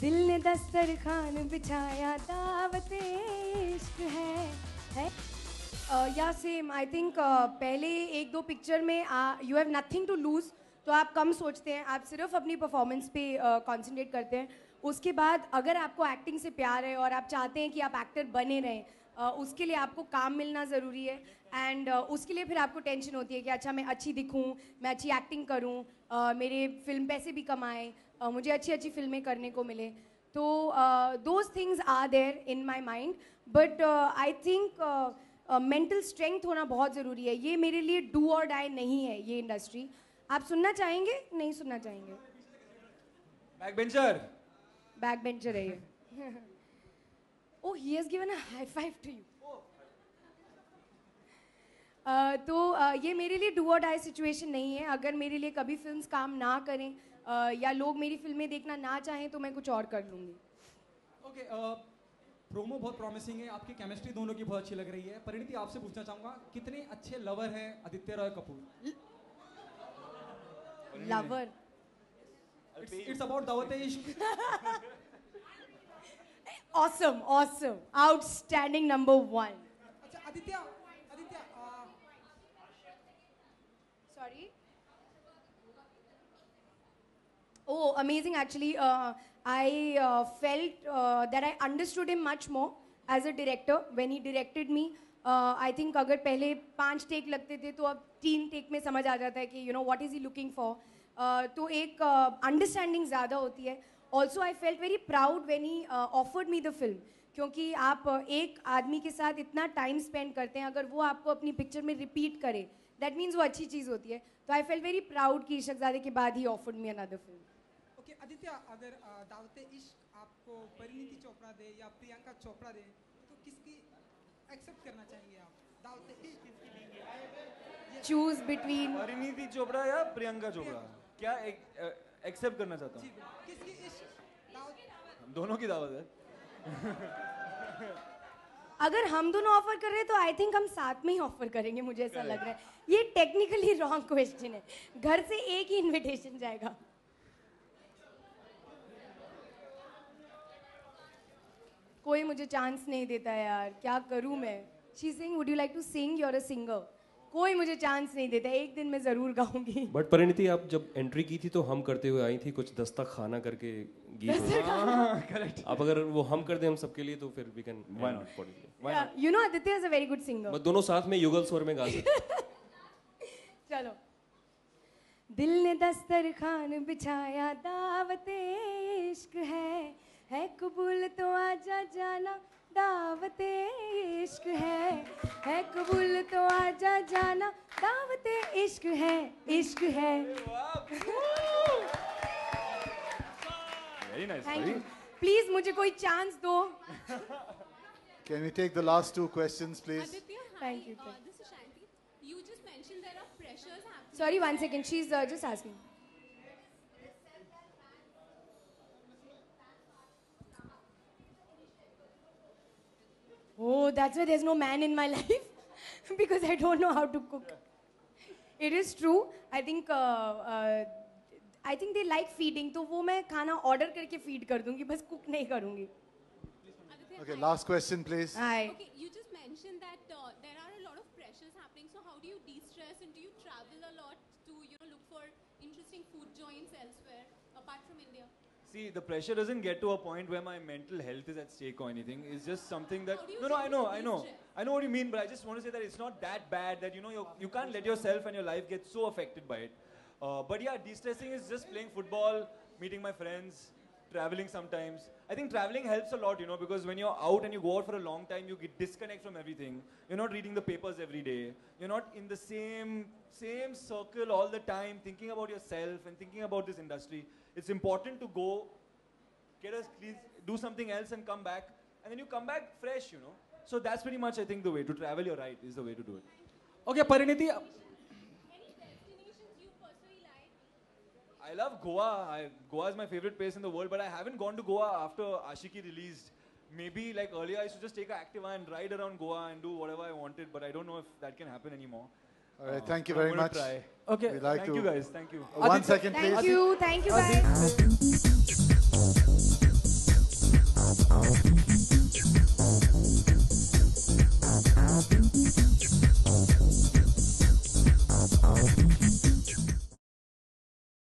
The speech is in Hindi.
दिल ने दस्तरखान बिछाया दावत इश्क है या सेम आई थिंक पहले एक दो पिक्चर में you have nothing to lose, तो आप कम सोचते हैं, आप सिर्फ अपनी परफॉर्मेंस पे कंसंट्रेट करते हैं. उसके बाद अगर आपको एक्टिंग से प्यार है और आप चाहते हैं कि आप एक्टर बने रहें, उसके लिए आपको काम मिलना ज़रूरी है. एंड उसके लिए फिर आपको टेंशन होती है कि अच्छा मैं अच्छी दिखूं, मैं अच्छी एक्टिंग करूं, मेरे फिल्म पैसे भी कमाएं, मुझे अच्छी अच्छी फिल्में करने को मिले. तो those things are there in my mind. But I think mental strength होना बहुत ज़रूरी है. ये मेरे लिए डू और डाई नहीं है ये इंडस्ट्री. आप सुनना चाहेंगे? नहीं सुनना चाहेंगे? Back bencher. बैक बेंचर है ये. Oh, he has given a high five to you. तो ये मेरे लिए डू और डाई सिचुएशन नहीं है. अगर मेरे लिए कभी फिल्म्स काम ना करें या लोग मेरी फिल्में देखना ना चाहें तो मैं कुछ और कर लूँगी. ओके, प्रोमो बहुत प्रॉमिसिंग है, आपकी केमिस्ट्री दोनों की बहुत अच्छी लग रही है. परिणीति, आपसे पूछना चाहूंगा, कितने अच्छे लवर हैं Aditya Roy Kapoor? Lover. It's about दावत इश्क. Awesome, awesome, outstanding, number one. अच्छा Aditya, Sorry. Oh, amazing actually. I felt that I understood him much more as a director when he directed me. I think अगर पहले 5 टेक लगते थे तो अब 3 टेक में समझ आ जाता है कि you know what is he looking for. तो एक अंडरस्टैंडिंग ज़्यादा होती है. Also I felt very proud when he offered me the film, क्योंकि आप एक आदमी के साथ इतना टाइम स्पेंड करते हैं, अगर वो आपको अपनी पिक्चर में रिपीट करे दैट मीन्स वो अच्छी चीज़ होती है. तो आई फेल्ट वेरी प्राउड कि इशकजादे के बाद ही offered me another film. Okay Aditya, अगर दावत इश्क आपको परिणीति चोपड़ा दे या प्रियंका चोपड़ा दे तो किसकी एक्सेप्ट करना चाहेंगे आप? दावत इश्क किसकी देंगे? चूज बिटवीन परिणीति चोपड़ा या प्रियंका चोपड़ा, क्या एक्सेप्ट करना चाहता हूँ? किसकी इश्क दावत? दोनों की दावत है. अगर हम दोनों ऑफर कर रहे हैं तो आई थिंक हम साथ में ही ऑफर करेंगे, मुझे ऐसा लग रहा है. ये टेक्निकली रॉन्ग क्वेश्चन है. घर से एक ही इनविटेशन जाएगा. कोई मुझे चांस नहीं देता यार, क्या करूं मैं. She sing, would you like to sing? You are a singer. कोई मुझे चांस नहीं देता. एक दिन मैं जरूर गाऊंगी. बट परिणीति, आप जब एंट्री की थी तो हम करते हुए आई थी, कुछ दस्ता खाना करके गीत. करेक्ट. आप अगर वो हम कर दें हम सबके लिए तो फिर we can. Why not? You know Aditya is a very good singer. बस दोनों साथ में युगल स्वर में गा सकते. चलो. दिल ने दस्तरखान बिछाया दावत इश्क है कबूल तो आजा जाना, दावत इश्क है कबूल तो आजा जाना, दावत इश्क है, इश्क है. Very nice. Thank you. Please मुझे कोई चांस दो. Can we take the last 2 questions, please? Aditya, hi. Thank you. This is Shanti. You just mentioned there are pressures happening. Sorry, 1 second. She's just asking. Oh, that's why there's no man in my life because I don't know how to cook. It is true. I think they like feeding, तो वो मैं खाना ऑर्डर करके फीड कर दूंगी, बस कुक नहीं करूंगी. Aditya, Okay, hi. last question, please. Hi. Okay, you just mentioned that there are a lot of pressures happening. So how do you de-stress and do you travel a lot to look for interesting food joints elsewhere apart from India? See, the pressure doesn't get to a point where my mental health is at stake or anything. It's just something that. How do you No, I choose know, to I know. de-stress? I know what you mean, but I just want to say that it's not that bad that you can't let yourself and your life get so affected by it. But yeah, de-stressing is just playing football, meeting my friends, traveling sometimes. I think traveling helps a lot, because when you're out and you go out for a long time, you get disconnect from everything. You're not reading the papers every day. You're not in the same circle all the time, thinking about yourself and thinking about this industry. It's important to go, do something else and come back. And then you come back fresh, So that's pretty much, I think, the way to travel. You're right, is the way to do it. Okay, Parineeti. Any destinations you personally like? I love Goa. Goa is my favorite place in the world, but I haven't gone to Goa after Ashiki released. Maybe like earlier, I used to just take an Activa and ride around Goa and do whatever I wanted, but I don't know if that can happen anymore. All right, thank you I'm very gonna much. Try. Okay. We'd like Thank to. you guys. Thank you. 1 second, please. Thank you, guys.